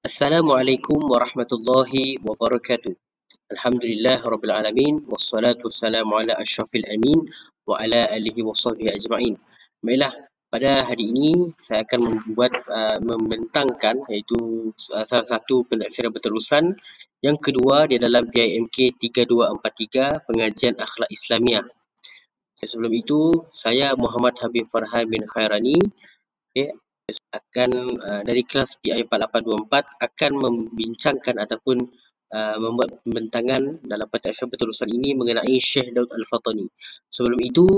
Assalamualaikum warahmatullahi wabarakatuh. Alhamdulillah rabbil alamin wassalatu wassalamu ala asyrafil amin wa ala alihi wasahbihi ajma'in. Baiklah, pada hari ini saya akan membentangkan iaitu salah satu penafsiran berterusan. Yang kedua dia dalam PIMK 3243 pengajian akhlak Islamiah. Sebelum itu saya Muhammad Habib Farhan bin Khairani, okay, akan dari kelas PI 4824 akan membincangkan ataupun membuat pembentangan dalam penafsiran berterusan ini mengenai Syekh Daud Al-Fatani. Sebelum itu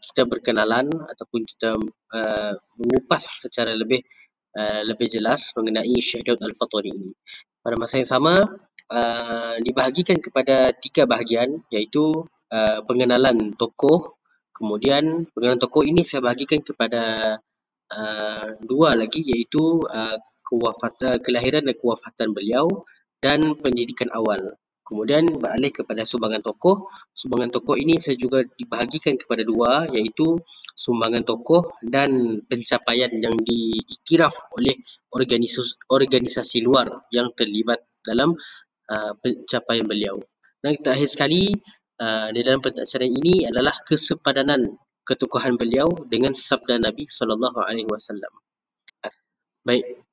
kita berkenalan ataupun kita mengupas secara lebih jelas mengenai Syekh Daud Al-Fatani ini. Pada masa yang sama dibahagikan kepada 3 bahagian, iaitu pengenalan tokoh. Kemudian pengenalan tokoh ini saya bahagikan kepada 2 lagi, iaitu kelahiran dan kewafatan beliau dan pendidikan awal. Kemudian beralih kepada sumbangan tokoh. Sumbangan tokoh ini saya juga dibahagikan kepada 2, iaitu sumbangan tokoh dan pencapaian yang diiktiraf oleh organisasi luar yang terlibat dalam pencapaian beliau. Dan terakhir sekali di dalam penafsiran ini adalah kesepadanan ketukuhan beliau dengan sabda Nabi sallallahu alaihi wasallam. Baik.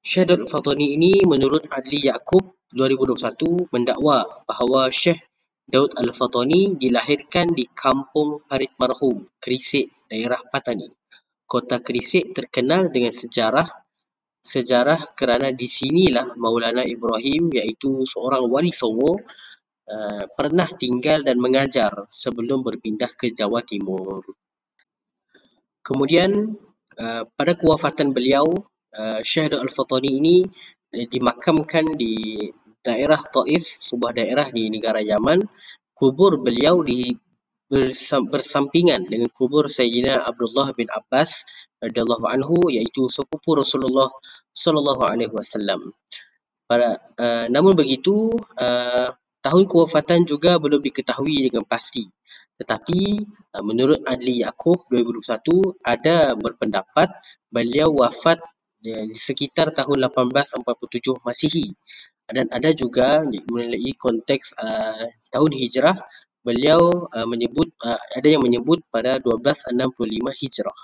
Syekh Daud Al-Fatani ini menurut Adli Yaakob 2021 mendakwa bahawa Syekh Daud Al-Fatani dilahirkan di Kampung Parit Marhum, Kerisik, daerah Patani. Kota Kerisik terkenal dengan sejarah kerana di sinilah Maulana Ibrahim, iaitu seorang wali Songo, pernah tinggal dan mengajar sebelum berpindah ke Jawa Timur. Kemudian pada kewafatan beliau, Syekh Daud Al-Fatani ini dimakamkan di daerah Taif, sebuah daerah di negara Yaman. Kubur beliau bersampingan dengan kubur Sayyidina Abdullah bin Abbas radhiyallahu anhu, iaitu sepupu Rasulullah sallallahu alaihi wasallam. Namun begitu, tahun kewafatan juga belum diketahui dengan pasti. Tetapi menurut Adli Yaakob 2021 ada berpendapat beliau wafat di sekitar tahun 1847 Masihi. Dan ada juga melalui konteks tahun hijrah, beliau ada yang menyebut pada 1265 Hijrah.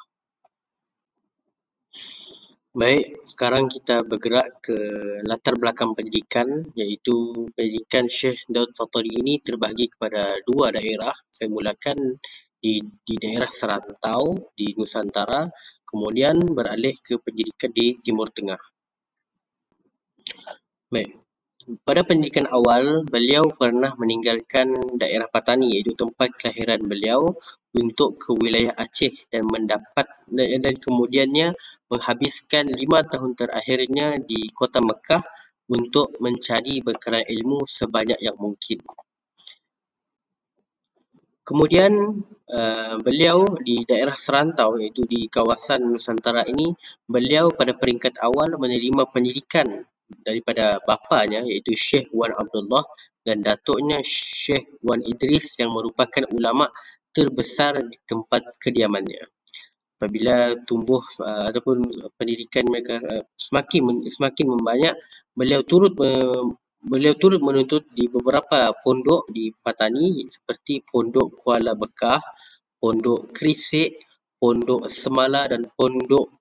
Baik, sekarang kita bergerak ke latar belakang pendidikan, iaitu pendidikan Syekh Daud Fatani ini terbahagi kepada 2 daerah. Saya mulakan di daerah Serantau di Nusantara, kemudian beralih ke pendidikan di Timur Tengah. Baik, pada pendidikan awal beliau pernah meninggalkan daerah Patani, iaitu tempat kelahiran beliau, untuk ke wilayah Aceh dan kemudiannya menghabiskan 5 tahun terakhirnya di kota Mekah untuk mencari bekalan ilmu sebanyak yang mungkin. Kemudian beliau di daerah Serantau, iaitu di kawasan Nusantara ini, beliau pada peringkat awal menerima pendidikan daripada bapanya, iaitu Syekh Wan Abdullah, dan datuknya Syekh Wan Idris yang merupakan ulama terbesar di tempat kediamannya. Apabila tumbuh ataupun pendidikan mereka semakin membanyak, beliau turut menuntut di beberapa pondok di Patani seperti Pondok Kuala Bekah, Pondok Kerisik, Pondok Semala dan Pondok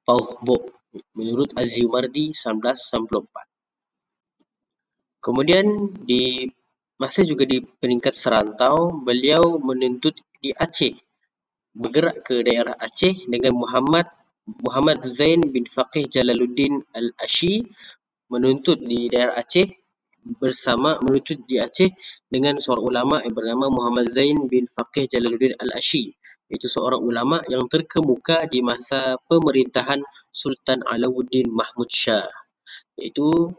Pauh Bok menurut Az-Zumardi 1994. Kemudian masih juga di peringkat Serantau, beliau menuntut di Aceh, bergerak ke daerah Aceh dengan Muhammad Zain bin Faqih Jalaluddin Al-Ashi, menuntut di daerah Aceh dengan seorang ulama yang bernama Muhammad Zain bin Faqih Jalaluddin Al-Ashi, iaitu seorang ulama yang terkemuka di masa pemerintahan Sultan Alauddin Mahmud Shah. Iaitu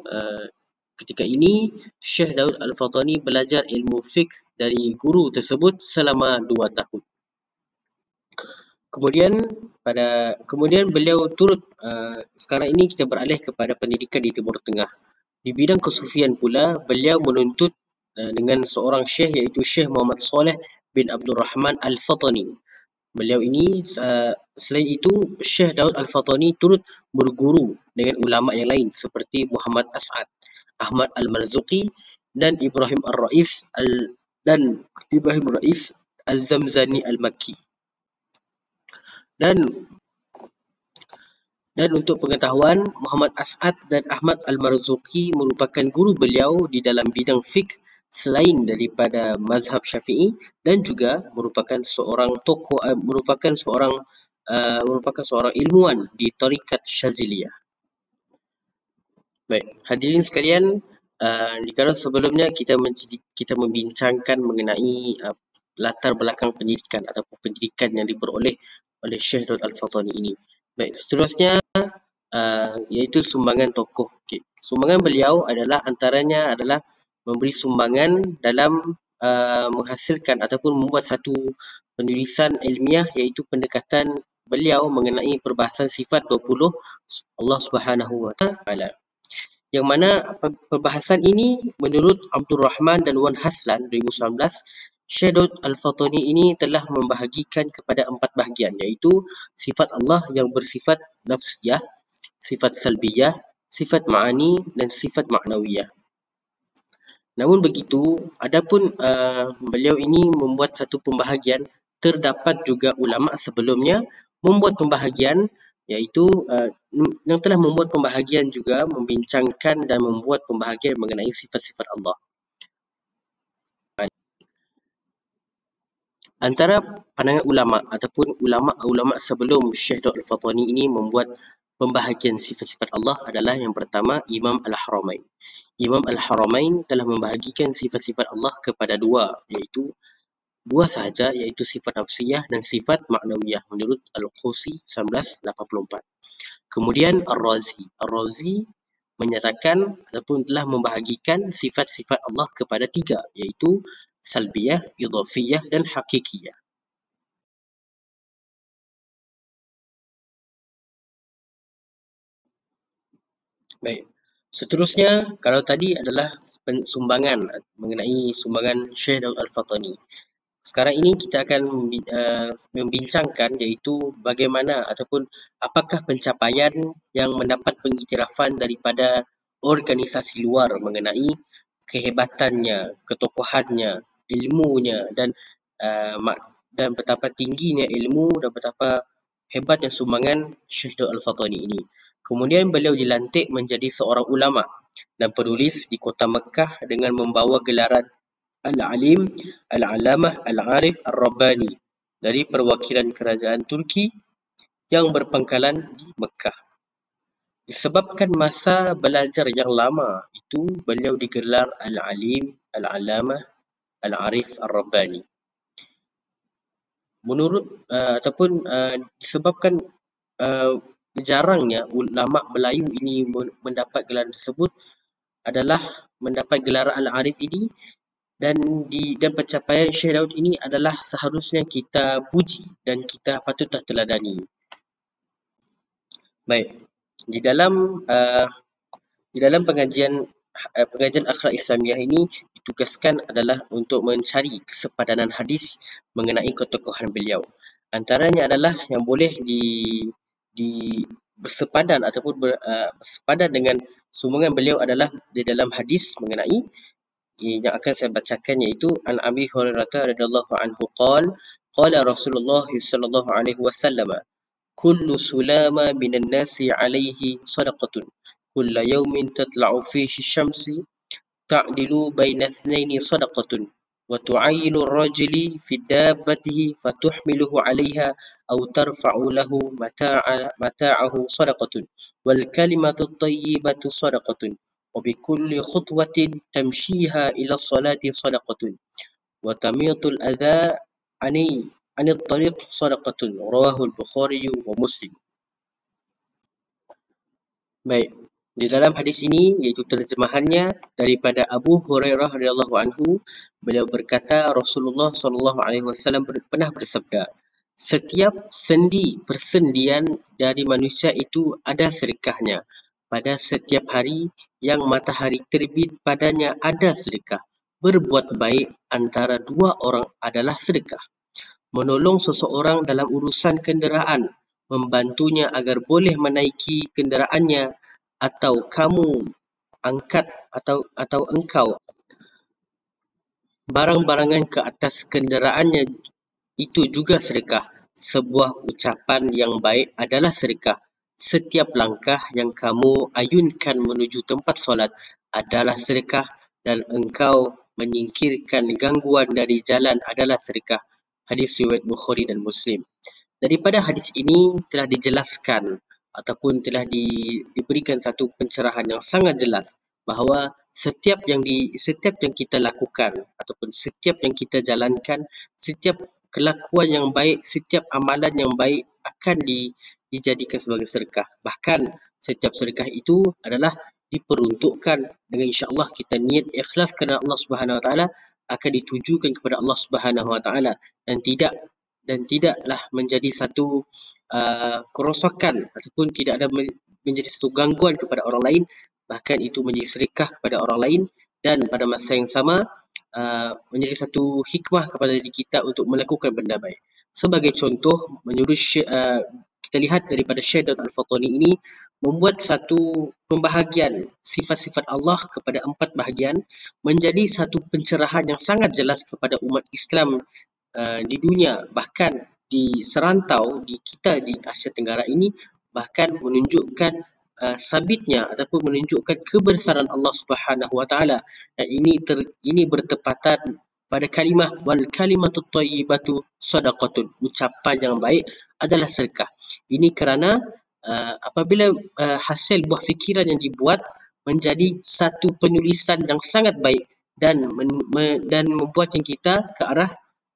ketika ini Syekh Daud Al-Fatani belajar ilmu fiqh dari guru tersebut selama 2 tahun. Kemudian beliau sekarang ini kita beralih kepada pendidikan di Timur Tengah. Di bidang kesufian pula, beliau menuntut dengan seorang syekh, iaitu Syekh Muhammad Saleh bin Abdul Rahman Al-Fatani. Beliau ini selain itu Syekh Daud Al-Fathani turut berguru dengan ulama yang lain seperti Muhammad As'ad, Ahmad Al-Marzuqi dan Ibrahim Rais Al-Zamzani Al-Makki. Dan untuk pengetahuan, Muhammad As'ad dan Ahmad Al-Marzuqi merupakan guru beliau di dalam bidang fiqh selain daripada mazhab Syafi'i, dan juga merupakan seorang tokoh merupakan seorang ilmuwan di tarikat Syaziliyah. Baik, hadirin sekalian, kalau sebelumnya kita membincangkan mengenai latar belakang pendidikan ataupun pendidikan yang diperoleh oleh Syekh Daud Al-Fathani ini. Baik, seterusnya iaitu sumbangan tokoh. Okay. Sumbangan beliau antaranya adalah memberi sumbangan dalam menghasilkan ataupun membuat satu penulisan ilmiah, iaitu pendekatan beliau mengenai perbahasan sifat 20 Allah Subhanahu Wa Taala. Yang mana perbahasan ini menurut Abdul Rahman dan Wan Haslan 2019, Syekh Daud Al-Fathani ini telah membahagikan kepada 4 bahagian, iaitu sifat Allah yang bersifat nafsiyah, sifat salbiyah, sifat ma'ani dan sifat ma'nawiyah. Namun begitu, adapun beliau ini membuat satu pembahagian, terdapat juga ulama sebelumnya membuat pembahagian, iaitu yang telah membuat pembahagian juga membincangkan dan membuat pembahagian mengenai sifat-sifat Allah. Antara pandangan ulama ataupun ulama sebelum Syekh Daud Al-Fathani ini membuat pembahagian sifat-sifat Allah adalah yang pertama, Imam Al-Haramain. Imam Al-Haramain telah membahagikan sifat-sifat Allah kepada dua sahaja, iaitu sifat nafsiyah dan sifat ma'nawiyah menurut Al-Qusi 1984. Kemudian Ar-Razi menyatakan ataupun telah membahagikan sifat-sifat Allah kepada 3, iaitu salbiyah, idhafiyah dan hakikiyah. Baik. Seterusnya, kalau tadi adalah sumbangan mengenai sumbangan Syekh Daud Al-Fathani. Sekarang ini kita akan membincangkan, iaitu bagaimana ataupun apakah pencapaian yang mendapat pengiktirafan daripada organisasi luar mengenai kehebatannya, ketokohannya, ilmunya dan betapa tingginya ilmu dan betapa hebatnya sumbangan Syekh Daud Al-Fathani ini. Kemudian beliau dilantik menjadi seorang ulama dan penulis di kota Mekah dengan membawa gelaran Al-Alim, Al-Alamah, Al-Arif, Ar-Rabbani dari perwakilan kerajaan Turki yang berpangkalan di Mekah. Disebabkan masa belajar yang lama itu, beliau digelar Al-Alim, Al-Alamah, Al-Arif, Ar-Rabbani. Menurut disebabkan jarangnya ulama Melayu ini mendapat gelar tersebut, adalah mendapat gelar Al-Arif ini, dan pencapaian Syekh Daud ini adalah seharusnya kita puji dan kita patutlah teladani. Baik, di dalam pengajian akhlak Islamiah ini ditugaskan adalah untuk mencari kesepadanan hadis mengenai ketokohan beliau. Antaranya adalah yang boleh bersepadan ataupun bersepadan dengan sumbangan beliau adalah di dalam hadis mengenai yang akan saya bacakan, iaitu An Abi Hurairah radhiyallahu anhu qala Rasulullah sallallahu alaihi wasallam, kullu sulama minan nasi alaihi sadaqatun kulla yawmin tatla'u fihi syamsi ta'dilu baina ithnaini sadaqatun wa tu'ayyilu ar-rajuli fi dabbatihi fatuhmiluhu 'alayha aw tarfa'u lahu mata'ahu sadaqatun wal kalimatu at-tayyibatu sadaqatun wa bi kulli khutwatin tamshiha ila as-salati sadaqatun wa tamiyatul adha 'anil tariq sadaqatun, rawahu al-Bukhari wa Muslim. Baik, di dalam hadis ini, iaitu terjemahannya daripada Abu Hurairah radhiyallahu anhu, beliau berkata Rasulullah sallallahu alaihi wasallam pernah bersabda, setiap persendian dari manusia itu ada sedekahnya. Pada setiap hari yang matahari terbit padanya ada sedekah. Berbuat baik antara dua orang adalah sedekah. menolong seseorang dalam urusan kenderaan, membantunya agar boleh menaiki kenderaannya, atau kamu angkat atau engkau barang-barangan ke atas kenderaannya, itu juga sedekah. Sebuah ucapan yang baik adalah sedekah. Setiap langkah yang kamu ayunkan menuju tempat solat adalah sedekah, dan engkau menyingkirkan gangguan dari jalan adalah sedekah. Hadis riwayat Bukhari dan Muslim. Daripada hadis ini telah dijelaskan ataupun telah diberikan satu pencerahan yang sangat jelas bahawa setiap yang kita lakukan ataupun setiap yang kita jalankan, setiap kelakuan yang baik, setiap amalan yang baik akan dijadikan sebagai sedekah. Bahkan setiap sedekah itu adalah diperuntukkan dengan insya-Allah kita niat ikhlas kerana Allah Subhanahu Wa Taala, akan ditujukan kepada Allah Subhanahu Wa Taala, dan tidaklah menjadi satu kerosakan ataupun tidak ada menjadi satu gangguan kepada orang lain, bahkan itu menjadi sedekah kepada orang lain, dan pada masa yang sama menjadi satu hikmah kepada diri kita untuk melakukan benda baik. Sebagai contoh, kita lihat daripada Syekh Daud Al-Fatani ini membuat satu pembahagian sifat-sifat Allah kepada 4 bahagian, menjadi satu pencerahan yang sangat jelas kepada umat Islam di dunia, bahkan di serantau di kita di Asia Tenggara ini, bahkan menunjukkan sabitnya ataupun menunjukkan kebesaran Allah Subhanahu Wa Taala. Dan ini bertepatan pada kalimah wal kalimatut thayyibatu sadaqatun, ucapan yang baik adalah sedekah. Ini kerana apabila hasil buah fikiran yang dibuat menjadi satu penulisan yang sangat baik dan membuat kita ke arah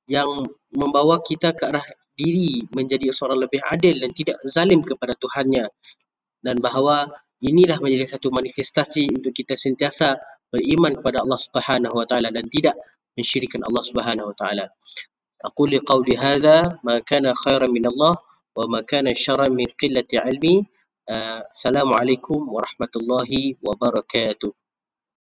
yang membawa kita ke arah diri menjadi seorang lebih adil dan tidak zalim kepada Tuhannya, dan bahawa inilah menjadi satu manifestasi untuk kita sentiasa beriman kepada Allah Subhanahu Wa Taala dan tidak mensyirikkan Allah Subhanahu Wa Taala. Aqul qawli hadza ma kana khairan min Allah wa ma kana syarran min qillati ilmi. Assalamualaikum warahmatullahi wabarakatuh.